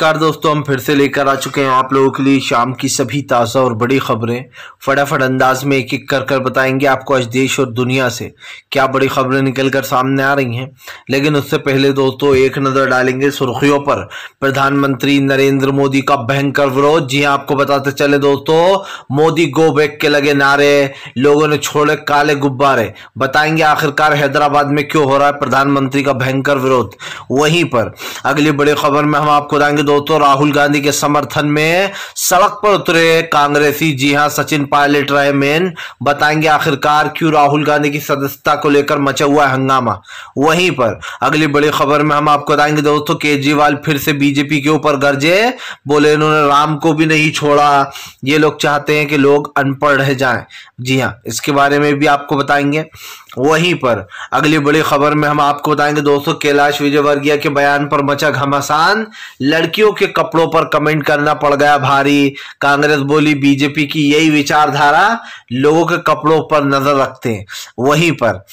नमस्कार दोस्तों, हम फिर से लेकर आ चुके हैं आप लोगों के लिए शाम की सभी ताज़ा और बड़ी खबरें। फटाफट अंदाज में एक एक कर बताएंगे आपको आज देश और दुनिया से क्या बड़ी खबरें निकलकर सामने आ रही हैं। लेकिन उससे पहले दोस्तों एक नज़र डालेंगे सुर्खियों पर। प्रधानमंत्री नरेंद्र मोदी का भयंकर विरोध। जी हाँ, आपको बताते चले दोस्तों, मोदी गो बैक के लगे नारे, लोगों ने छोड़े काले गुब्बारे। बताएंगे आखिरकार हैदराबाद में क्यों हो रहा है प्रधानमंत्री का भयंकर विरोध। वहीं पर अगली बड़ी खबर में हम आपको बताएंगे दोस्तों, राहुल गांधी के समर्थन में सड़क पर उतरे कांग्रेसी। जी हां, सचिन पायलट रहे मेन। बताएंगे आखिरकार क्यों राहुल गांधी की सदस्यता को लेकर मचा हुआ है हंगामा। वहीं पर अगली बड़ी खबर में हम आपको बताएंगे दोस्तों, केजरीवाल फिर से बीजेपी के ऊपर गरजे। बोले इन्होंने राम को भी नहीं छोड़ा, ये लोग चाहते हैं कि लोग अनपढ़ रह जाएं। जी हां, इसके बारे में भी आपको बताएंगे। वहीं पर अगली बड़ी खबर में हम आपको बताएंगे दोस्तों, कैलाश विजयवर्गीय के बयान पर मचा घमासान। लड़कियों के कपड़ों पर कमेंट करना पड़ गया भारी। कांग्रेस बोली बीजेपी की यही विचारधारा, लोगों के कपड़ों पर नजर रखते हैं। वहीं पर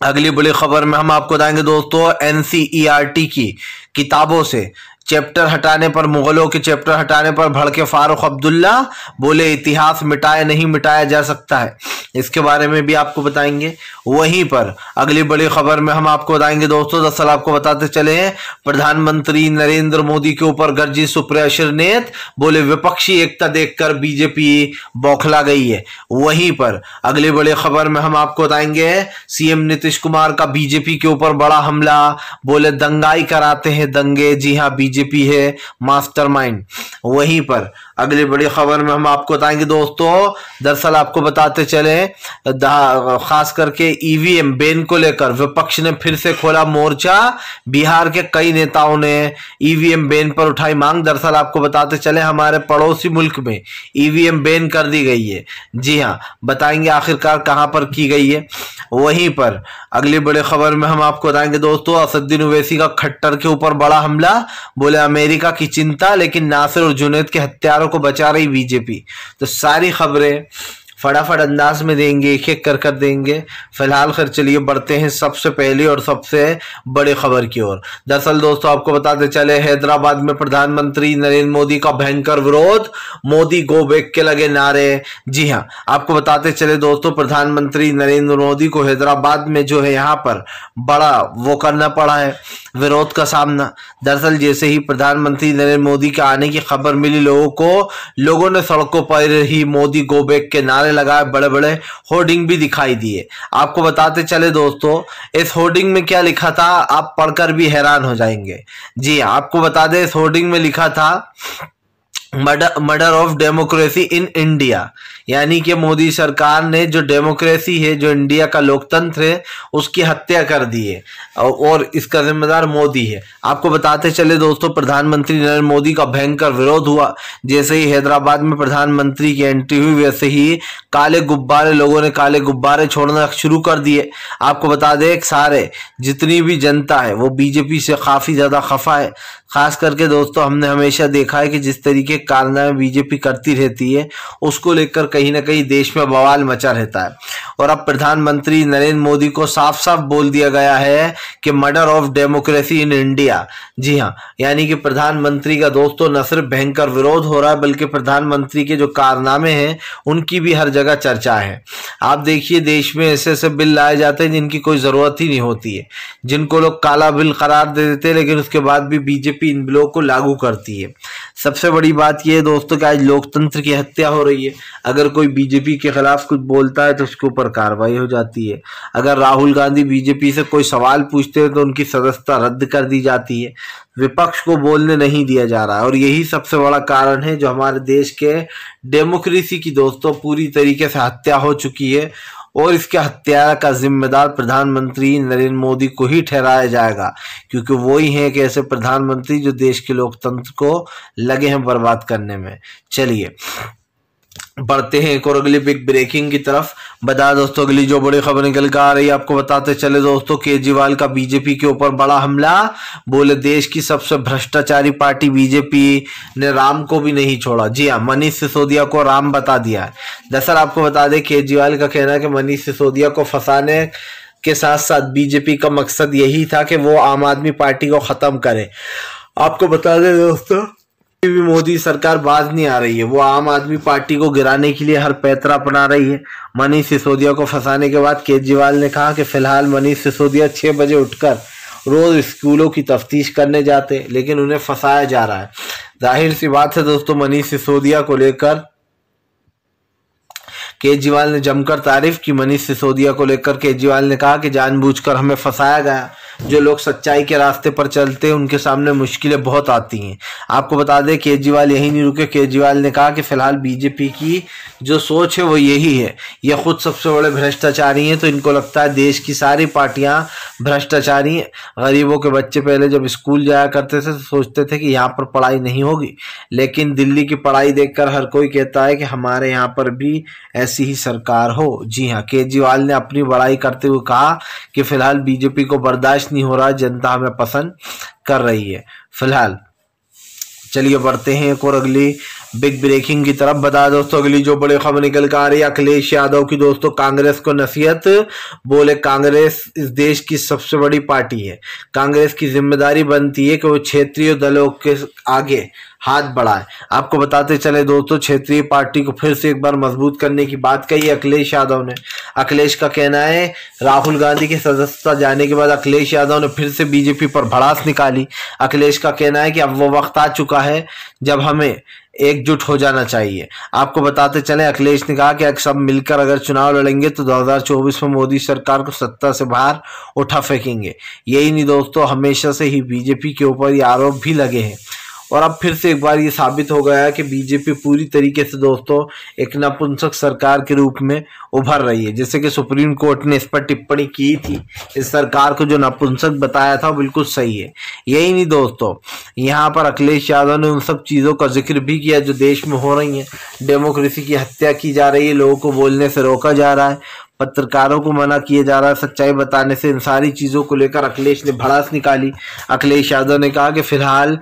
अगली बड़ी खबर में हम आपको बताएंगे दोस्तों, एनसीईआरटी की किताबों से चैप्टर हटाने पर, मुगलों के चैप्टर हटाने पर भड़के फारूक अब्दुल्ला। बोले इतिहास मिटाया नहीं मिटाया जा सकता है। इसके बारे में भी आपको बताएंगे। वहीं पर अगली बड़ी खबर में हम आपको बताएंगे दोस्तों, दरअसल आपको बताते चले, प्रधानमंत्री नरेंद्र मोदी के ऊपर गर्जी सुप्रिया श्रीनेत। बोले विपक्षी एकता देखकर बीजेपी बौखला गई है। वहीं पर अगली बड़ी खबर में हम आपको बताएंगे, सीएम नीतीश कुमार का बीजेपी के ऊपर बड़ा हमला। बोले दंगाई कराते हैं दंगे। जी हाँ, बीजेपी है मास्टरमाइंड। वहीं पर अगली बड़ी खबर में हम आपको बताएंगे दोस्तों, दरअसल आपको बताते चले, खास करके ईवीएम बैन को लेकर विपक्ष ने फिर से खोला मोर्चा। बिहार के कई नेताओं ने ईवीएम बैन पर उठाई मांग। दरअसल आपको बताते चले, हमारे पड़ोसी मुल्क में ईवीएम बैन कर दी गई है। जी हाँ, बताएंगे आखिरकार कहां पर की गई है। वहीं पर अगली बड़ी खबर में हम आपको बताएंगे दोस्तों, असदुद्दीन ओवैसी का खट्टर के ऊपर बड़ा हमला। बोले अमेरिका की चिंता, लेकिन नासिर और जुनैद के हत्यारों को बचा रही बीजेपी। तो सारी खबरें फटाफट अंदाज में देंगे, एक एक कर देंगे। फिलहाल खैर चलिए बढ़ते हैं सबसे पहली और सबसे बड़ी खबर की ओर। दरअसल दोस्तों आपको बताते चले, हैदराबाद में प्रधानमंत्री नरेंद्र मोदी का भयंकर विरोध। मोदी गो बैक के लगे नारे। जी हाँ, आपको बताते चले दोस्तों, प्रधानमंत्री नरेंद्र मोदी को हैदराबाद में जो है यहाँ पर बड़ा वो करना पड़ा है, विरोध का सामना। दरअसल जैसे ही प्रधानमंत्री नरेंद्र मोदी के आने की खबर मिली लोगों को, लोगों ने सड़कों पर ही मोदी गो बैक के नारे लगाए, बड़े बड़े होर्डिंग भी दिखाई दिए। आपको बताते चले दोस्तों, इस होर्डिंग में क्या लिखा था आप पढ़कर भी हैरान हो जाएंगे। जी आपको बता दें, इस होर्डिंग में लिखा था murder of democracy in India. यानी कि मोदी सरकार ने जो डेमोक्रेसी है, जो इंडिया का लोकतंत्र है, उसकी हत्या कर दी है और इसका जिम्मेदार मोदी है। आपको बताते चले दोस्तों, प्रधानमंत्री नरेंद्र मोदी का भयंकर विरोध हुआ। जैसे ही हैदराबाद में प्रधानमंत्री की एंट्री हुई, वैसे ही काले गुब्बारे, लोगों ने काले गुब्बारे छोड़ना शुरू कर दिए। आपको बता दें, सारे जितनी भी जनता है वो बीजेपी से काफी ज्यादा खफा है। खास करके दोस्तों हमने हमेशा देखा है कि जिस तरीके कारनामे बीजेपी करती रहती है, उसको लेकर कहीं ना कहीं देश में बवाल मचा रहता है। और अब प्रधानमंत्री नरेंद्र मोदी को साफ साफ बोल दिया गया है कि murder of democracy in India. जी हाँ, यानी कि प्रधानमंत्री का दोस्तों न सिर्फ भयंकर विरोध हो रहा है, बल्कि प्रधानमंत्री के जो कारनामे हैं उनकी भी हर जगह चर्चा है। आप देखिए, देश में ऐसे ऐसे बिल लाए जाते हैं जिनकी कोई जरूरत ही नहीं होती है, जिनको लोग काला बिल करार दे देते हैं, लेकिन उसके बाद भी बीजेपी इन बिलों को लागू करती है। सबसे बड़ी बात यह है दोस्तों कि आज लोकतंत्र की हत्या हो रही है। अगर कोई बीजेपी के खिलाफ कुछ बोलता है तो उसके ऊपर कार्रवाई हो जाती है। अगर राहुल गांधी बीजेपी से कोई सवाल पूछते हैं तो उनकी सदस्यता रद्द कर दी जाती है। विपक्ष को बोलने नहीं दिया जा रहा है, और यही सबसे बड़ा कारण है जो हमारे देश के डेमोक्रेसी की दोस्तों पूरी तरीके से हत्या हो चुकी है। और इसके हत्या का जिम्मेदार प्रधानमंत्री नरेंद्र मोदी को ही ठहराया जाएगा, क्योंकि वो ही है कि ऐसे प्रधानमंत्री जो देश के लोकतंत्र को लगे हैं बर्बाद करने में। चलिए बढ़ते हैं एक और अगली बिग ब्रेकिंग की तरफ। बता दोस्तों, अगली जो बड़ी खबर निकल कर आ रही है, आपको बताते चले दोस्तों, केजरीवाल का बीजेपी के ऊपर बड़ा हमला। बोले देश की सबसे भ्रष्टाचारी पार्टी बीजेपी ने राम को भी नहीं छोड़ा। जी हाँ, मनीष सिसोदिया को राम बता दिया है। दरअसल आपको बता दें, केजरीवाल का कहना है कि मनीष सिसोदिया को फंसाने के साथ साथ बीजेपी का मकसद यही था कि वो आम आदमी पार्टी को खत्म करे। आपको बता दें दोस्तों, भी मोदी सरकार बाज नहीं आ रही है। वो आम आदमी पार्टी को गिराने के लिए हर पैतरा अपना रही है। मनीष सिसोदिया को फंसाने के बाद केजरीवाल ने कहा कि फिलहाल मनीष सिसोदिया 6 बजे उठकर रोज स्कूलों की तफ्तीश करने जाते, लेकिन उन्हें फंसाया जा रहा है। जाहिर सी बात है दोस्तों, मनीष सिसोदिया को लेकर केजरीवाल ने जमकर तारीफ की। मनीष सिसोदिया को लेकर केजरीवाल ने कहा कि जानबूझकर हमें फंसाया गया। जो लोग सच्चाई के रास्ते पर चलते हैं उनके सामने मुश्किलें बहुत आती हैं। आपको बता दें, केजरीवाल यही नहीं रुके। केजरीवाल ने कहा कि फिलहाल बीजेपी की जो सोच है वो यही है, ये खुद सबसे बड़े भ्रष्टाचारी हैं, तो इनको लगता है देश की सारी पार्टियां भ्रष्टाचारी हैं। गरीबों के बच्चे पहले जब स्कूल जाया करते थे तो सोचते थे कि यहाँ पर पढ़ाई नहीं होगी, लेकिन दिल्ली की पढ़ाई देखकर हर कोई कहता है कि हमारे यहाँ पर भी ऐसी ही सरकार हो। जी हाँ, केजरीवाल ने अपनी बड़ाई करते हुए कहा कि फिलहाल बीजेपी को बर्दाश्त नहीं हो रहा, जनता हमें पसंद कर रही है। फिलहाल चलिए बढ़ते हैं एक और अगली बिग ब्रेकिंग की तरफ। बता दोस्तों, अगली जो बड़ी खबर निकल कर आ रही है अखिलेश यादव की दोस्तों, कांग्रेस को नसीहत। बोले कांग्रेस इस देश की सबसे बड़ी पार्टी है, कांग्रेस की जिम्मेदारी बनती है कि वो क्षेत्रीय दलों के आगे हाथ बढ़ाए। आपको बताते चले दोस्तों, क्षेत्रीय पार्टी को फिर से एक बार मजबूत करने की बात कही अखिलेश यादव ने। अखिलेश का कहना है, राहुल गांधी की सदस्यता जाने के बाद अखिलेश यादव ने फिर से बीजेपी पर भड़ास निकाली। अखिलेश का कहना है कि अब वो वक्त आ चुका है जब हमें एकजुट हो जाना चाहिए। आपको बताते चले, अखिलेश ने कहा कि सब मिलकर अगर चुनाव लड़ेंगे तो 2024 में मोदी सरकार को सत्ता से बाहर उठा फेंकेंगे। यही नहीं दोस्तों, हमेशा से ही बीजेपी के ऊपर ये आरोप भी लगे हैं और अब फिर से एक बार ये साबित हो गया है कि बीजेपी पूरी तरीके से दोस्तों एक नपुंसक सरकार के रूप में उभर रही है। जैसे कि सुप्रीम कोर्ट ने इस पर टिप्पणी की थी, इस सरकार को जो नपुंसक बताया था वो बिल्कुल सही है। यही नहीं दोस्तों, यहाँ पर अखिलेश यादव ने उन सब चीज़ों का जिक्र भी किया जो देश में हो रही हैं। डेमोक्रेसी की हत्या की जा रही है, लोगों को बोलने से रोका जा रहा है, पत्रकारों को मना किया जा रहा है सच्चाई बताने से। इन सारी चीज़ों को लेकर अखिलेश ने भड़ास निकाली। अखिलेश यादव ने कहा कि फिलहाल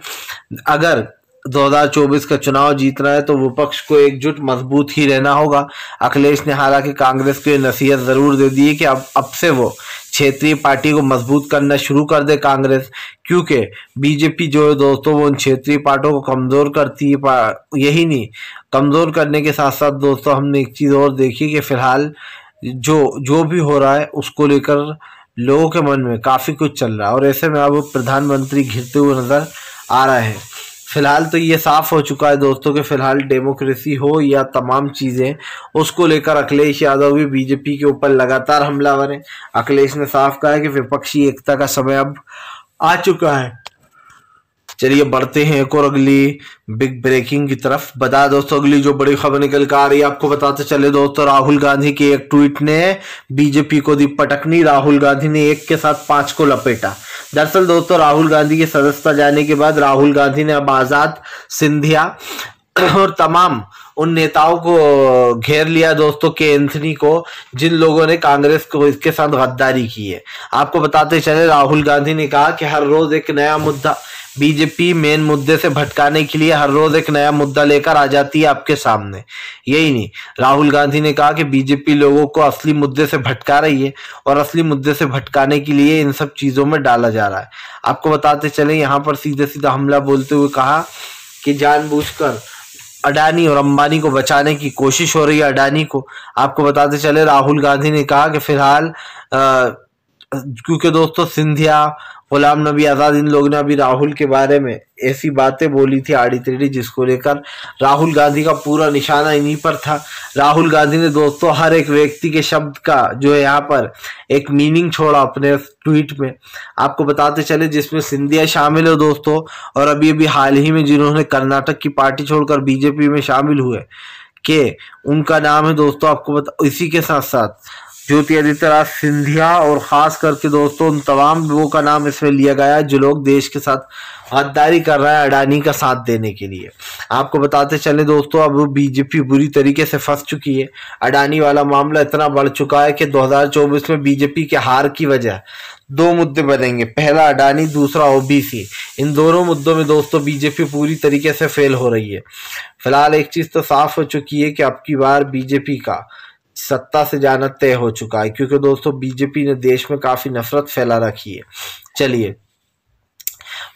अगर 2024 का चुनाव जीतना है तो विपक्ष को एकजुट मजबूत ही रहना होगा। अखिलेश ने हालांकि कांग्रेस को ये नसीहत जरूर दे दी है कि अब से वो क्षेत्रीय पार्टी को मजबूत करना शुरू कर दे कांग्रेस, क्योंकि बीजेपी जो है दोस्तों वो उन क्षेत्रीय पार्टियों को कमजोर करती है। यही नहीं, कमजोर करने के साथ साथ दोस्तों हमने एक चीज़ और देखी कि फिलहाल जो भी हो रहा है उसको लेकर लोगों के मन में काफी कुछ चल रहा है और ऐसे में अब प्रधानमंत्री घिरते हुए नजर आ रहे हैं। फिलहाल तो ये साफ हो चुका है दोस्तों कि फिलहाल डेमोक्रेसी हो या तमाम चीजें, उसको लेकर अखिलेश यादव भी बीजेपी के ऊपर लगातार हमलावर है। अखिलेश ने साफ कहा है कि विपक्षी एकता का समय अब आ चुका है। चलिए बढ़ते हैं एक और अगली बिग ब्रेकिंग की तरफ। बता दोस्तों, अगली जो बड़ी खबर निकल कर आ रही है आपको बताते चले दोस्तों, राहुल गांधी के एक ट्वीट ने बीजेपी को दी पटकनी। राहुल गांधी ने एक के साथ 5 को लपेटा। दरअसल दोस्तों, राहुल गांधी की सदस्यता जाने के बाद राहुल गांधी ने अब आजाद, सिंधिया और तमाम उन नेताओं को घेर लिया दोस्तों के एंथनी को, जिन लोगों ने कांग्रेस को इसके साथ गद्दारी की है। आपको बताते चले, राहुल गांधी ने कहा कि हर रोज एक नया मुद्दा, बीजेपी मेन मुद्दे से भटकाने के लिए हर रोज एक नया मुद्दा लेकर आ जाती है आपके सामने। यही नहीं, राहुल गांधी ने कहा कि बीजेपी लोगों को असली मुद्दे से भटका रही है और असली मुद्दे से भटकाने के लिए इन सब चीजों में डाला जा रहा है। आपको बताते चले, यहाँ पर सीधे सीधा हमला बोलते हुए कहा कि जानबूझकर अडानी और अंबानी को बचाने की कोशिश हो रही है, अडानी को। आपको बताते चले, राहुल गांधी ने कहा कि फिलहाल क्योंकि दोस्तों सिंधिया, गुलाम नबी आजाद, इन लोगों ने अभी राहुल के बारे में ऐसी बातें बोली थी आड़ी टेढ़ी, जिसको लेकर राहुल गांधी का पूरा निशाना इन्हीं पर था। राहुल गांधी ने दोस्तों हर एक व्यक्ति के शब्द का जो है यहाँ पर एक मीनिंग छोड़ा अपने ट्वीट में। आपको बताते चले, जिसमें सिंधिया शामिल है दोस्तों, और अभी अभी हाल ही में जिन्होंने कर्नाटक की पार्टी छोड़कर बीजेपी में शामिल हुए के उनका नाम है दोस्तों, आपको इसी के साथ साथ ज्योतिरादित्य सिंधिया और खास करके दोस्तों उन तमाम लोगों का नाम इसमें लिया गया है जो लोग देश के साथ गद्दारी कर रहा है अडानी का साथ देने के लिए। आपको बताते चले दोस्तों, अब बीजेपी बुरी तरीके से फंस चुकी है। अडानी वाला मामला इतना बढ़ चुका है कि 2024 में बीजेपी के हार की वजह 2 मुद्दे बनेंगे, पहला अडानी, दूसरा ओबीसी। इन दोनों मुद्दों में दोस्तों बीजेपी पूरी तरीके से फेल हो रही है। फिलहाल एक चीज तो साफ हो चुकी है कि अब की बार बीजेपी का सत्ता से जाना तय हो चुका है, क्योंकि दोस्तों बीजेपी ने देश में काफी नफरत फैला रखी है। चलिए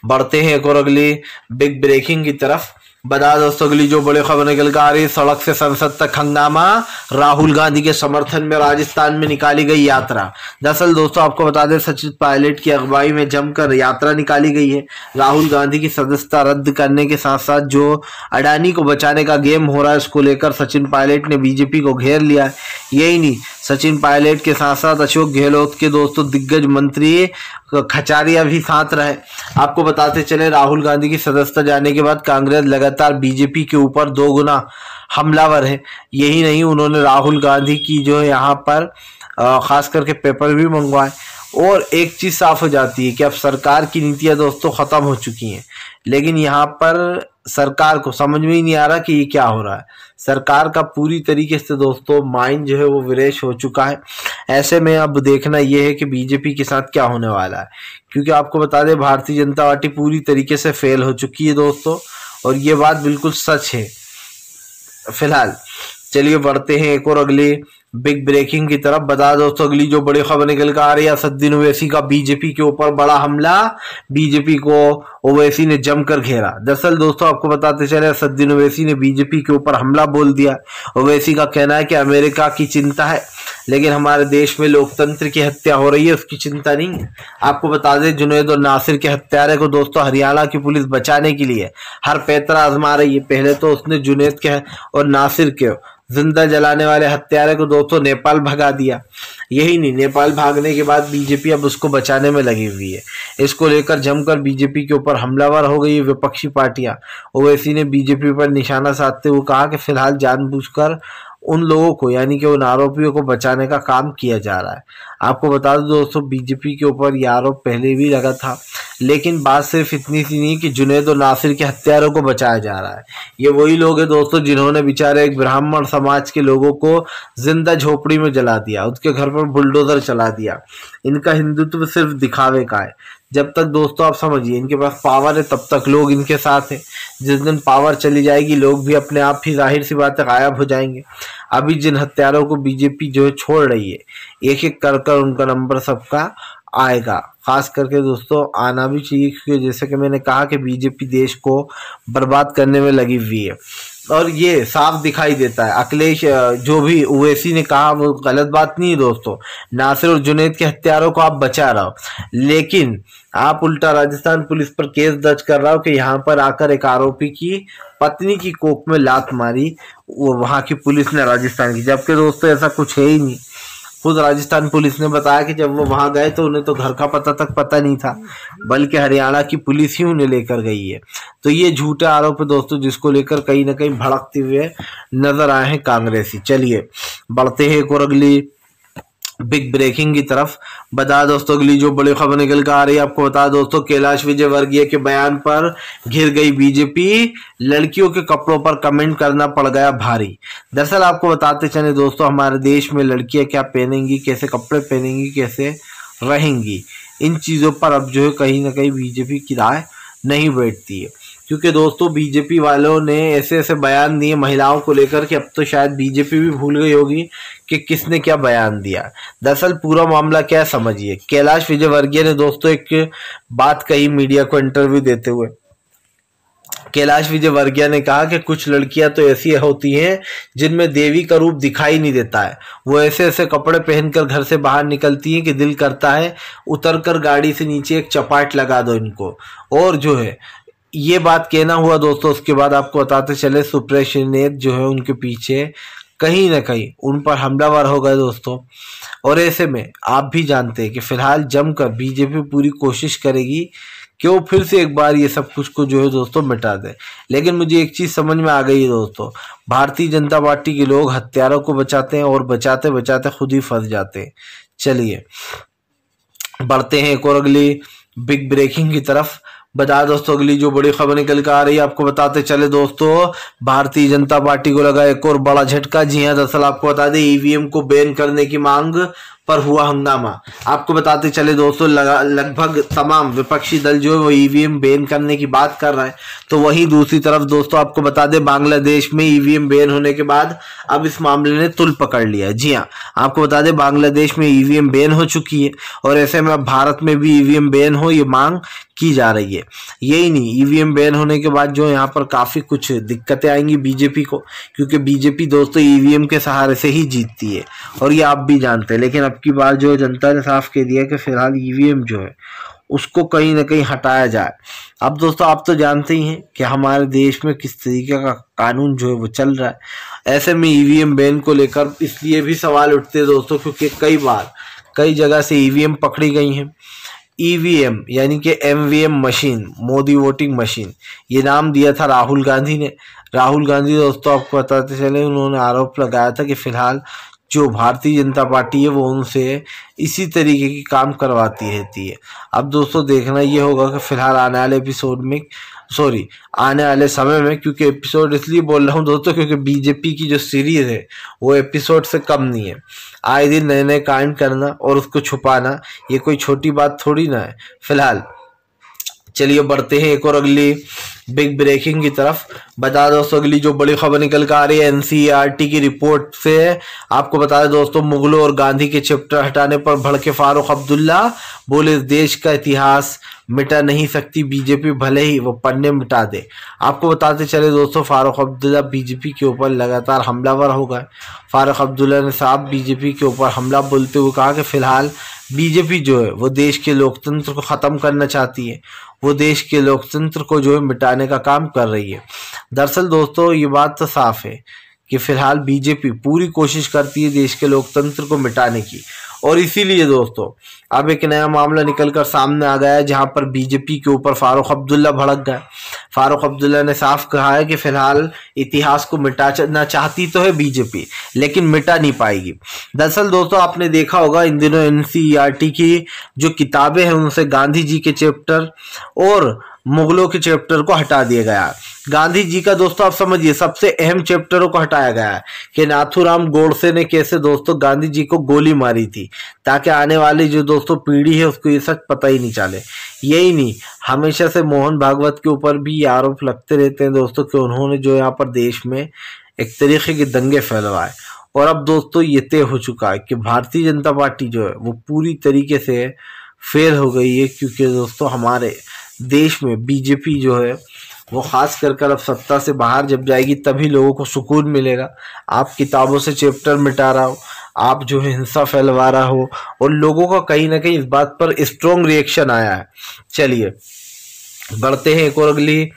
बढ़ते हैं एक और अगली बिग ब्रेकिंग की तरफ। बता दोस्तों अगली जो बड़ी खबर निकल कर आ रही है, सड़क से संसद तक हंगामा, राहुल गांधी के समर्थन में राजस्थान में निकाली गई यात्रा। दरअसल दोस्तों आपको बता दें, सचिन पायलट की अगुवाई में जमकर यात्रा निकाली गई है। राहुल गांधी की सदस्यता रद्द करने के साथ साथ जो अडानी को बचाने का गेम हो रहा है, उसको लेकर सचिन पायलट ने बीजेपी को घेर लिया है। यही नहीं, सचिन पायलट के साथ साथ अशोक गहलोत के दोस्तों दिग्गज मंत्री खचारिया भी साथ रहे। आपको बताते चले, राहुल गांधी की सदस्यता जाने के बाद कांग्रेस लगातार बीजेपी के ऊपर 2 गुना हमलावर है। यही नहीं, उन्होंने राहुल गांधी की जो है यहाँ पर खास करके पेपर भी मंगवाए। और एक चीज साफ हो जाती है कि अब सरकार की नीतियां दोस्तों खत्म हो चुकी हैं, लेकिन यहाँ पर सरकार को समझ में ही नहीं आ रहा कि ये क्या हो रहा है। सरकार का पूरी तरीके से दोस्तों माइंड जो है वो विरेश हो चुका है। ऐसे में अब देखना ये है कि बीजेपी के साथ क्या होने वाला है, क्योंकि आपको बता दें भारतीय जनता पार्टी पूरी तरीके से फेल हो चुकी है दोस्तों, और ये बात बिल्कुल सच है। फिलहाल चलिए बढ़ते हैं एक और अगली बिग ब्रेकिंग की तरफ। बता दोस्तों अगली जो बड़ी खबर निकल कर आ रही है, असदुद्दीन ओवैसी का बीजेपी के ऊपर बड़ा हमला, बीजेपी को ओवैसी ने जमकर घेरा। दरअसल दोस्तों आपको बताते चले, असदुद्दीन ओवैसी ने बीजेपी के ऊपर हमला बोल दिया। ओवैसी का कहना है कि अमेरिका की चिंता है, लेकिन हमारे देश में लोकतंत्र की हत्या हो रही है, उसकी चिंता नहीं है। आपको बता दें, जुनैद और नासिर के हत्यारे को दोस्तों हरियाणा की पुलिस बचाने के लिए हर पैतरा आजमा रही है। पहले तो उसने जुनैद के और नासिर के जिंदा जलाने वाले हत्यारे को दोस्तों नेपाल भगा दिया। यही नहीं, नेपाल भागने के बाद बीजेपी अब उसको बचाने में लगी हुई है। इसको लेकर जमकर बीजेपी के ऊपर हमलावर हो गई विपक्षी पार्टियां। ओवैसी ने बीजेपी पर निशाना साधते हुए कहा कि फिलहाल जानबूझकर उन लोगों को यानी कि उन आरोपियों को बचाने का काम किया जा रहा है। आपको बता दो दोस्तों, बीजेपी के ऊपर ये आरोप पहले भी लगा था, लेकिन बात सिर्फ इतनी सी नहीं कि जुनैद और नासिर के हत्यारों को बचाया जा रहा है। ये वही लोग हैं दोस्तों जिन्होंने बेचारे एक ब्राह्मण समाज के लोगों को जिंदा झोपड़ी में जला दिया, उसके घर पर बुलडोजर चला दिया। इनका हिंदुत्व सिर्फ दिखावे का है। जब तक दोस्तों आप समझिए इनके पास पावर है, तब तक लोग इनके साथ हैं। जिस दिन पावर चली जाएगी, लोग भी अपने आप ही जाहिर सी बात है गायब हो जाएंगे। अभी जिन हत्यारों को बीजेपी जो है छोड़ रही है, एक एक कर कर उनका नंबर सबका आएगा। खास करके दोस्तों आना भी चाहिए, क्योंकि जैसे कि मैंने कहा कि बीजेपी देश को बर्बाद करने में लगी हुई है, और ये साफ दिखाई देता है। अखिलेश जो भी ओवैसी ने कहा वो गलत बात नहीं है दोस्तों। नासिर और जुनैद के हत्यारों को आप बचा रहे हो, लेकिन आप उल्टा राजस्थान पुलिस पर केस दर्ज कर रहा हो कि यहाँ पर आकर एक आरोपी की पत्नी की कोख में लात मारी वो वहां की पुलिस ने, राजस्थान की। जबकि दोस्तों ऐसा कुछ है ही नहीं। खुद राजस्थान पुलिस ने बताया कि जब वो वहां गए तो उन्हें तो घर का पता नहीं था, बल्कि हरियाणा की पुलिस ही उन्हें लेकर गई है। तो ये झूठे आरोप है दोस्तों, जिसको लेकर कहीं ना कहीं भड़कते हुए नजर आए हैं कांग्रेसी। चलिए बढ़ते हैं एक और अगली बिग ब्रेकिंग की तरफ। बता दोस्तों अगली जो बड़ी खबर निकल कर आ रही है, आपको बता दोस्तों कैलाश विजयवर्गीय के बयान पर घिर गई बीजेपी, लड़कियों के कपड़ों पर कमेंट करना पड़ गया भारी। दरअसल आपको बताते चले दोस्तों, हमारे देश में लड़कियां क्या पहनेंगी, कैसे कपड़े पहनेंगी, कैसे रहेंगी, इन चीजों पर अब जो है कहीं ना कहीं बीजेपी की राय नहीं बैठती है। क्योंकि दोस्तों बीजेपी वालों ने ऐसे ऐसे बयान दिए महिलाओं को लेकर कि अब तो शायद बीजेपी भी भूल गई होगी कि किसने क्या बयान दिया। दरअसल पूरा मामला क्या समझिए, कैलाश विजयवर्गीय ने दोस्तों एक बात कही मीडिया को इंटरव्यू देते हुए। कैलाश विजयवर्गीय ने कहा कि कुछ लड़कियां तो ऐसी होती हैं जिनमें देवी का रूप दिखाई नहीं देता है, वो ऐसे ऐसे कपड़े पहनकर घर से बाहर निकलती हैं कि दिल करता है उतरकर गाड़ी से नीचे एक चपाट लगा दो इनको। और जो है ये बात कहना हुआ दोस्तों, उसके बाद आपको बताते चले सुप्रेशनेत जो है उनके पीछे कहीं ना कहीं उन पर हमलावर हो गए दोस्तों। और ऐसे में आप भी जानते हैं कि फिलहाल जमकर बीजेपी पूरी कोशिश करेगी कि वो फिर से एक बार ये सब कुछ को जो है दोस्तों मिटा दे। लेकिन मुझे एक चीज समझ में आ गई है दोस्तों, भारतीय जनता पार्टी के लोग हत्यारों को बचाते हैं और बचाते बचाते खुद ही फंस जाते हैं। चलिए बढ़ते हैं एक और अगली बिग ब्रेकिंग की तरफ। बता दोस्तों अगली जो बड़ी खबर निकल कर आ रही है, आपको बताते चले दोस्तों, भारतीय जनता पार्टी को लगा एक और बड़ा झटका। जी हां, दरअसल आपको बता दें ईवीएम को बैन करने की मांग पर हुआ हंगामा। आपको बताते चले दोस्तों, लगभग तमाम विपक्षी दल जो है वो ईवीएम बैन करने की बात कर रहे हैं, तो वहीं दूसरी तरफ दोस्तों आपको बता दें बांग्लादेश में ईवीएम बैन होने के बाद अब इस मामले ने तुल पकड़ लिया। जी हाँ, आपको बता दें बांग्लादेश में ईवीएम बैन हो चुकी है और ऐसे में अब भारत में भी ईवीएम बैन हो ये मांग की जा रही है। यही नहीं, ईवीएम बैन होने के बाद जो यहाँ पर काफी कुछ दिक्कतें आएंगी बीजेपी को, क्योंकि बीजेपी दोस्तों ईवीएम के सहारे से ही जीतती है और ये आप भी जानते हैं। लेकिन अब की बार जो जनता ने साफ कह दिया कि फिलहाल ईवीएम जो है उसको कहीं ना कहीं हटाया जाए। अब दोस्तों आप तो जानते ही हैं कि हमारे देश में किस तरीके का कानून जो है वो चल रहा है। ऐसे में ईवीएम बैन को लेकर इसलिए भी सवाल उठते हैं दोस्तों, क्योंकि कई बार कई जगह से ईवीएम पकड़ी गई हैं। ईवीएम यानी कि MVM machine, Modi voting machine, ये नाम दिया था राहुल गांधी ने। राहुल गांधी दोस्तों आपको बताते चले, उन्होंने आरोप लगाया था कि फिलहाल जो भारतीय जनता पार्टी है वो उनसे इसी तरीके की काम करवाती रहती है। अब दोस्तों देखना ये होगा कि फिलहाल आने वाले एपिसोड में, आने वाले समय में, क्योंकि एपिसोड इसलिए बोल रहा हूँ दोस्तों क्योंकि बीजेपी की जो सीरीज है वो एपिसोड से कम नहीं है। आए दिन नए नए कांड करना और उसको छुपाना ये कोई छोटी बात थोड़ी ना है। फिलहाल चलिए बढ़ते हैं एक और अगली बिग ब्रेकिंग की तरफ। बता दोस्तों अगली जो बड़ी खबर निकल कर आ रही है एनसीईआरटी की रिपोर्ट से। आपको बता दें दोस्तों, मुगलों और गांधी के चैप्टर हटाने पर भड़के फारूक अब्दुल्ला, बोले देश का इतिहास मिटा नहीं सकती बीजेपी, भले ही वो पन्ने मिटा दे। आपको बताते चले दोस्तों, फारूक अब्दुल्ला बीजेपी के ऊपर लगातार हमलावर हो गए। फारूक अब्दुल्ला ने साहब बीजेपी के ऊपर हमला बोलते हुए कहा कि फिलहाल बीजेपी जो है वो देश के लोकतंत्र को खत्म करना चाहती है, वो देश के लोकतंत्र को जो है मिटाने का काम कर रही है। दरअसल दोस्तों ये बात तो साफ है कि फिलहाल बीजेपी पूरी कोशिश करती है देश के लोकतंत्र को मिटाने की, और इसीलिए दोस्तों अब एक नया मामला निकलकर सामने आ गया है जहां पर बीजेपी के ऊपर फारूक अब्दुल्ला भड़क गए। फारूक अब्दुल्ला ने साफ कहा है कि फिलहाल इतिहास को मिटाना चाहती तो है बीजेपी, लेकिन मिटा नहीं पाएगी। दरअसल दोस्तों आपने देखा होगा इन दिनों एनसीईआरटी की जो किताबें हैं उनसे गांधी जी के चैप्टर और मुगलों के चैप्टर को हटा दिया गया। गांधी जी का दोस्तों आप समझिए सबसे अहम चैप्टरों को हटाया गया है कि नाथूराम गोडसे ने कैसे दोस्तों गांधी जी को गोली मारी थी, ताकि आने वाली जो दोस्तों पीढ़ी है उसको ये सच पता ही नहीं चले। यही नहीं, हमेशा से मोहन भागवत के ऊपर भी आरोप लगते रहते हैं दोस्तों कि उन्होंने जो यहाँ पर देश में एक तरीके के दंगे फैलवाए। और अब दोस्तों ये तय हो चुका है कि भारतीय जनता पार्टी जो है वो पूरी तरीके से फेल हो गई है, क्योंकि दोस्तों हमारे देश में बीजेपी जो है वो खास कर अब सत्ता से बाहर जब जाएगी तभी लोगों को सुकून मिलेगा। आप किताबों से चैप्टर मिटा रहा हो, आप जो है हिंसा फैलवा रहा हो, और लोगों का कहीं ना कहीं इस बात पर स्ट्रॉन्ग रिएक्शन आया है। चलिए बढ़ते हैं एक और अगली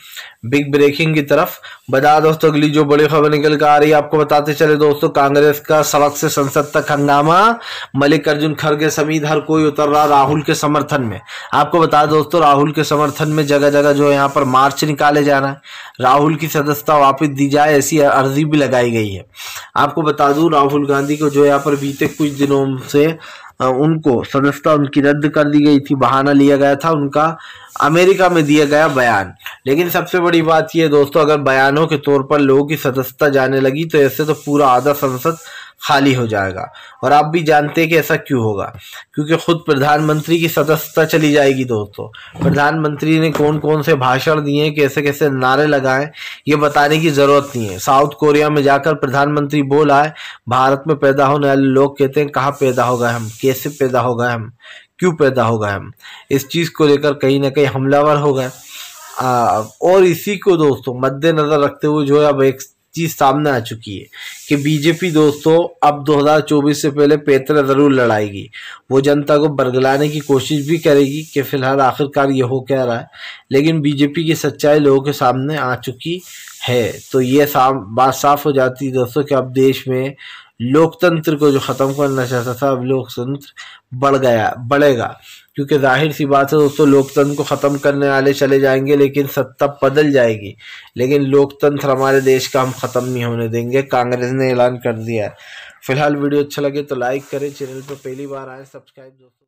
बिग ब्रेकिंग की तरफ। बता दोस्तों अगली जो बड़ी खबर निकल कर आ रही है, आपको बताते चले दोस्तों, कांग्रेस का सड़क से संसद तक हंगामा, मल्लिकार्जुन खड़गे समेत हर कोई उतर रहा राहुल के समर्थन में। आपको बता दोस्तों राहुल के समर्थन में जगह जगह जो है यहाँ पर मार्च निकाले जा रहा है, राहुल की सदस्यता वापस दी जाए ऐसी अर्जी भी लगाई गई है। आपको बता दूं राहुल गांधी को जो यहाँ पर बीते कुछ दिनों से उनको सदस्यता उनकी रद्द कर दी गई थी। बहाना लिया गया था उनका अमेरिका में दिया गया बयान। लेकिन सबसे बड़ी बात यह दोस्तों, अगर बयानों के तौर पर लोगों की सदस्यता जाने लगी तो ऐसे तो पूरा आधा संसद खाली हो जाएगा। और आप भी जानते हैं कि ऐसा क्यों होगा, क्योंकि खुद प्रधानमंत्री की सदस्यता चली जाएगी। दोस्तों प्रधानमंत्री ने कौन कौन से भाषण दिए, कैसे कैसे नारे लगाए, ये बताने की जरूरत नहीं है। साउथ कोरिया में जाकर प्रधानमंत्री बोला है भारत में पैदा होने वाले लोग कहते हैं कहाँ पैदा हो गए हम, कैसे पैदा हो गए हम, क्यों पैदा हो गए हम, इस चीज को लेकर कहीं ना कहीं हमलावर हो गए। और इसी को दोस्तों मद्देनजर रखते हुए जो है अब एक चीज सामने आ चुकी है कि बीजेपी दोस्तों अब 2024 से पहले पैतरा जरूर लड़ाएगी। वो जनता को बरगलाने की कोशिश भी करेगी कि फिलहाल आखिरकार ये हो क्या रहा है, लेकिन बीजेपी की सच्चाई लोगों के सामने आ चुकी है। तो ये बात साफ हो जाती है दोस्तों कि अब देश में लोकतंत्र को जो खत्म करना चाहता था अब लोकतंत्र बढ़ेगा, क्योंकि जाहिर सी बात है दोस्तों लोकतंत्र को खत्म करने वाले चले जाएंगे लेकिन सत्ता बदल जाएगी, लेकिन लोकतंत्र हमारे देश का हम खत्म नहीं होने देंगे। कांग्रेस ने ऐलान कर दिया है। फिलहाल वीडियो अच्छा लगे तो लाइक करें, चैनल पर पहली बार आए सब्सक्राइब दोस्तों।